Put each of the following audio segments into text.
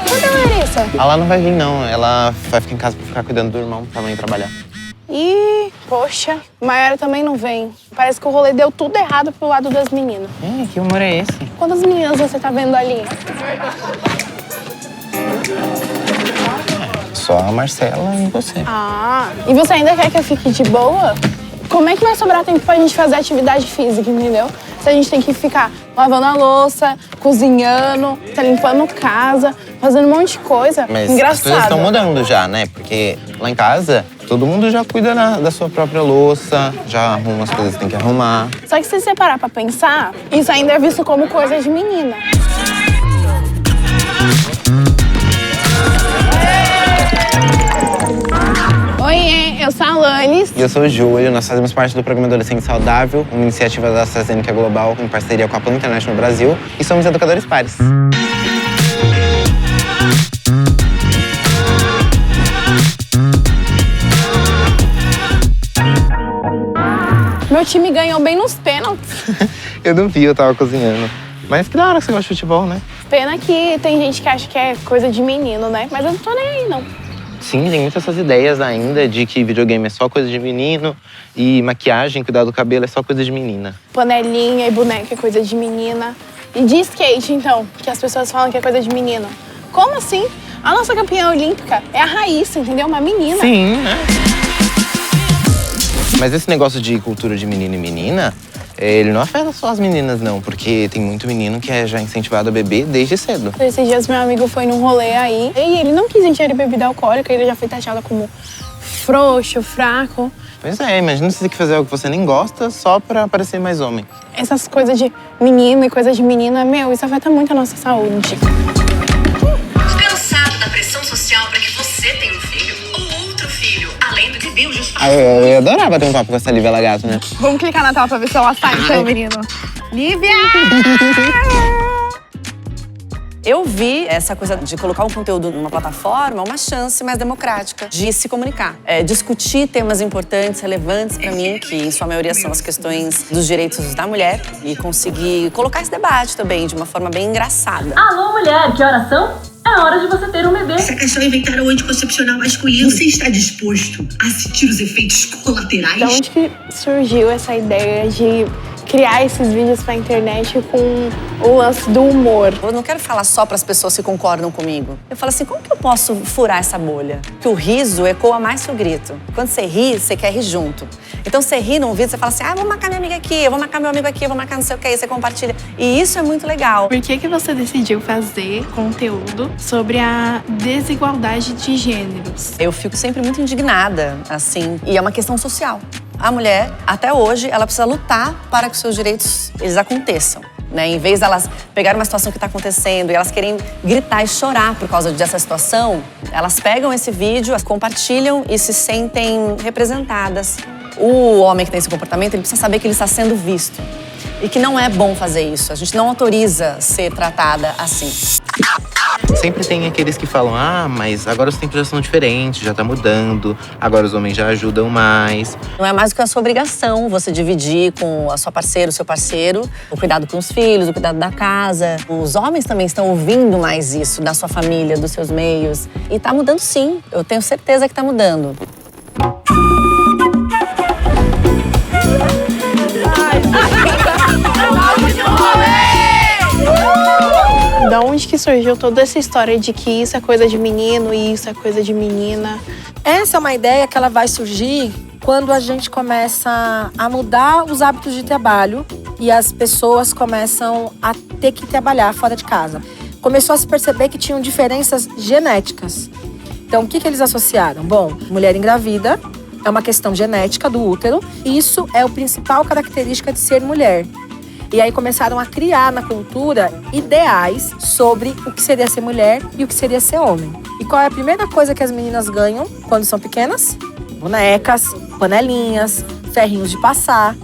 Cadê a Larissa? Ela não vai vir, não. Ela vai ficar em casa pra ficar cuidando do irmão, pra mãe trabalhar. Ih, poxa, Mayara também não vem. Parece que o rolê deu tudo errado pro lado das meninas. Que humor é esse? Quantas meninas você tá vendo ali? Só a Marcela e você. Ah, e você ainda quer que eu fique de boa? Como é que vai sobrar tempo pra gente fazer atividade física, entendeu? Se a gente tem que ficar lavando a louça, cozinhando, tá limpando casa, fazendo um monte de coisa. Mas engraçado. as coisas estão mudando já, né? Porque lá em casa, todo mundo já cuida da sua própria louça, já arruma as coisas que tem que arrumar. Só que se você parar pra pensar, isso ainda é visto como coisa de menina. Oiê, eu sou a Alanis. E eu sou o Júlio, nós fazemos parte do Programa Adolescente Saudável, uma iniciativa da AstraZeneca Global em parceria com a Plan International Brasil, e somos educadores pares. Meu time ganhou bem nos pênaltis. Eu não vi, eu tava cozinhando. Mas que da hora que você gosta de futebol, né? Pena que tem gente que acha que é coisa de menino, né? Mas eu não tô nem aí, não. Sim, tem muitas essas ideias ainda de que videogame é só coisa de menino e maquiagem, cuidar do cabelo é só coisa de menina. Panelinha e boneca é coisa de menina. E de skate, então, que as pessoas falam que é coisa de menino. Como assim? A nossa campeã olímpica é a Raíssa, entendeu? Uma menina. Sim, né? Mas esse negócio de cultura de menino e menina, ele não afeta só as meninas, não. Porque tem muito menino que é já incentivado a beber desde cedo. Esses dias meu amigo foi num rolê aí e ele não quis ingerir bebida alcoólica, ele já foi taxado como frouxo, fraco. Pois é, imagina você ter que fazer algo que você nem gosta só pra parecer mais homem. Essas coisas de menino e coisas de menina, meu, isso afeta muito a nossa saúde. Cansado da pressão social pra que você tenha um filho ou outro filho, além do que Deus just Ah, eu ia adorar bater um papo com essa Lívia Lagato, né? Vamos clicar na tela pra ver se ela sai, então, menino. Lívia! Eu vi essa coisa de colocar um conteúdo numa plataforma uma chance mais democrática de se comunicar. Discutir temas importantes, relevantes pra mim, que em sua maioria são as questões dos direitos da mulher, e conseguir colocar esse debate também de uma forma bem engraçada. Alô, mulher, que horas são? É hora de você ter um bebê. Essa questão inventaram o anticoncepcional masculino. Você está disposto a sentir os efeitos colaterais? Da onde que surgiu essa ideia de criar esses vídeos pra internet com o lance do humor? Eu não quero falar só para as pessoas que concordam comigo. Eu falo assim, como que eu posso furar essa bolha? Que o riso ecoa mais que o grito. Quando você ri, você quer rir junto. Então você ri num vídeo, você fala assim, vou marcar minha amiga aqui, eu vou marcar meu amigo aqui, eu vou marcar não sei o que, aí você compartilha. E isso é muito legal. Por que você decidiu fazer conteúdo sobre a desigualdade de gêneros? Eu fico sempre muito indignada, assim, e é uma questão social. A mulher, até hoje, ela precisa lutar para que os seus direitos eles aconteçam. Né? Em vez delas pegarem uma situação que está acontecendo e elas querem gritar e chorar por causa dessa situação, elas pegam esse vídeo, compartilham e se sentem representadas. O homem que tem esse comportamento, ele precisa saber que ele está sendo visto. E que não é bom fazer isso. A gente não autoriza ser tratada assim. Sempre tem aqueles que falam, mas agora os tempos já são diferentes, já tá mudando, agora os homens já ajudam mais. Não é mais do que a sua obrigação você dividir com a sua parceira, o seu parceiro, o cuidado com os filhos, o cuidado da casa. Os homens também estão ouvindo mais isso da sua família, dos seus meios. E tá mudando sim, eu tenho certeza que tá mudando. Da onde que surgiu toda essa história de que isso é coisa de menino e isso é coisa de menina? Essa é uma ideia que ela vai surgir quando a gente começa a mudar os hábitos de trabalho e as pessoas começam a ter que trabalhar fora de casa. Começou a se perceber que tinham diferenças genéticas. Então, o que eles associaram? Bom, mulher engravida é uma questão genética do útero. Isso é a principal característica de ser mulher. E aí começaram a criar na cultura ideais sobre o que seria ser mulher e o que seria ser homem. E qual é a primeira coisa que as meninas ganham quando são pequenas? Bonecas, panelinhas, ferrinhos de passar.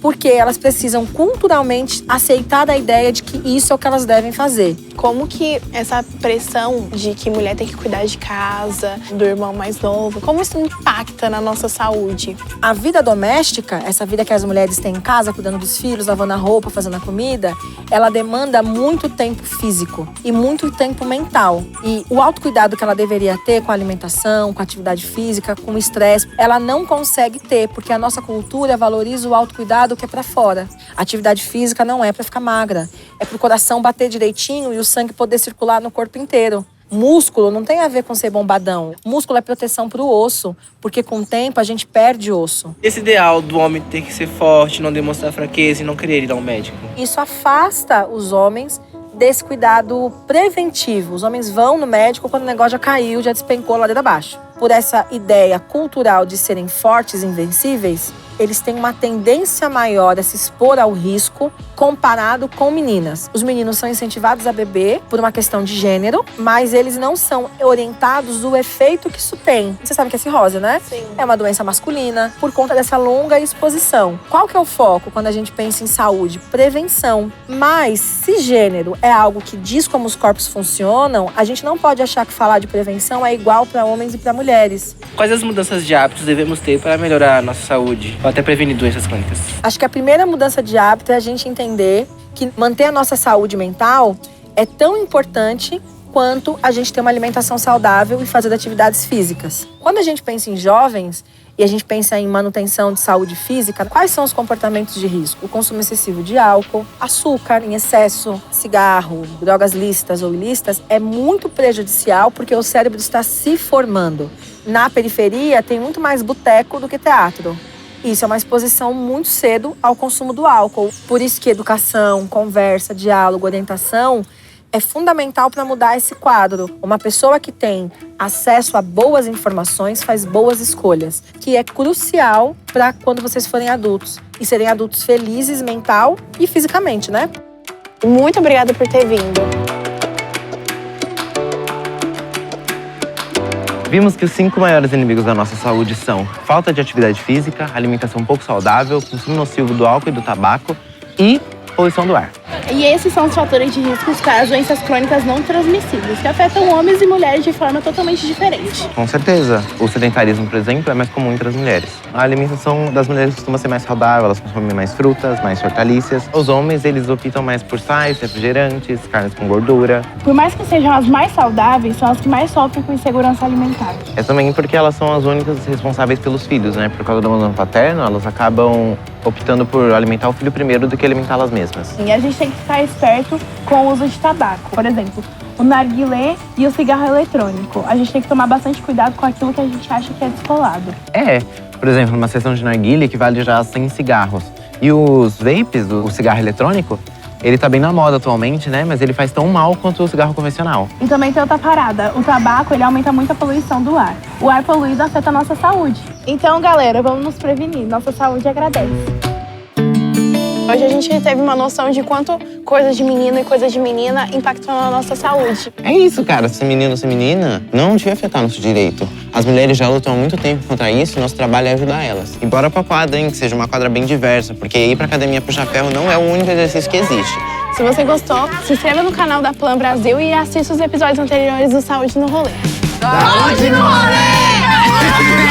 porque elas precisam culturalmente aceitar a ideia de que isso é o que elas devem fazer. Como que essa pressão de que mulher tem que cuidar de casa, do irmão mais novo, como isso impacta na nossa saúde? A vida doméstica, essa vida que as mulheres têm em casa, cuidando dos filhos, lavando a roupa, fazendo a comida, ela demanda muito tempo físico e muito tempo mental. E o autocuidado que ela deveria ter com a alimentação, com a atividade física, com o estresse, ela não consegue ter, porque a nossa cultura valoriza o autocuidado que é pra fora. A atividade física não é pra ficar magra, é pro coração bater direitinho e o sangue poder circular no corpo inteiro. Músculo não tem a ver com ser bombadão. Músculo é proteção pro osso, porque com o tempo a gente perde osso. Esse ideal do homem ter que ser forte, não demonstrar fraqueza e não querer ir ao médico. Isso afasta os homens desse cuidado preventivo. Os homens vão no médico quando o negócio já caiu, já despencou lá ladeira abaixo. Por essa ideia cultural de serem fortes e invencíveis, eles têm uma tendência maior a se expor ao risco comparado com meninas. Os meninos são incentivados a beber por uma questão de gênero, mas eles não são orientados do efeito que isso tem. Você sabe que é cirrose, né? Sim. É uma doença masculina por conta dessa longa exposição. Qual que é o foco quando a gente pensa em saúde? Prevenção. Mas se gênero é algo que diz como os corpos funcionam, a gente não pode achar que falar de prevenção é igual para homens e para mulheres. Quais as mudanças de hábitos devemos ter para melhorar a nossa saúde ou até prevenir doenças crônicas? Acho que a primeira mudança de hábito é a gente entender que manter a nossa saúde mental é tão importante quanto a gente ter uma alimentação saudável e fazer atividades físicas. Quando a gente pensa em jovens e a gente pensa em manutenção de saúde física, quais são os comportamentos de risco? O consumo excessivo de álcool, açúcar em excesso, cigarro, drogas lícitas ou ilícitas é muito prejudicial porque o cérebro está se formando. Na periferia tem muito mais boteco do que teatro. Isso é uma exposição muito cedo ao consumo do álcool. Por isso que educação, conversa, diálogo, orientação é fundamental para mudar esse quadro. Uma pessoa que tem acesso a boas informações faz boas escolhas, que é crucial para quando vocês forem adultos e serem adultos felizes mental e fisicamente, né? Muito obrigada por ter vindo. Vimos que os 5 maiores inimigos da nossa saúde são falta de atividade física, alimentação pouco saudável, consumo nocivo do álcool e do tabaco e poluição do ar. E esses são os fatores de risco para as doenças crônicas não transmissíveis, que afetam homens e mulheres de forma totalmente diferente. Com certeza. O sedentarismo, por exemplo, é mais comum entre as mulheres. A alimentação das mulheres costuma ser mais saudável, elas consomem mais frutas, mais hortaliças. Os homens, eles optam mais por sais, refrigerantes, carnes com gordura. Por mais que sejam as mais saudáveis, são as que mais sofrem com insegurança alimentar. É também porque elas são as únicas responsáveis pelos filhos, né? Por causa do abandono paterno, elas acabam optando por alimentar o filho primeiro do que alimentá-las mesmas. E a gente tem que ficar esperto com o uso de tabaco. Por exemplo, o narguilé e o cigarro eletrônico. A gente tem que tomar bastante cuidado com aquilo que a gente acha que é descolado. Por exemplo, uma sessão de narguilé equivale já a 100 cigarros. E os vapes, o cigarro eletrônico, ele tá bem na moda atualmente, né? Mas ele faz tão mal quanto o cigarro convencional. E também tem outra parada. O tabaco, ele aumenta muito a poluição do ar. O ar poluído afeta a nossa saúde. Então, galera, vamos nos prevenir. Nossa saúde agradece. Hoje a gente teve uma noção de quanto coisas de menino e coisas de menina impactam na nossa saúde. É isso, cara. Ser menino ou ser menina não devia afetar nosso direito. As mulheres já lutam há muito tempo contra isso e nosso trabalho é ajudar elas. E bora pra quadra, hein? Que seja uma quadra bem diversa, porque ir pra academia puxar ferro não é o único exercício que existe. Se você gostou, se inscreva no canal da Plan Brasil e assista os episódios anteriores do Saúde no Rolê. Saúde no Rolê!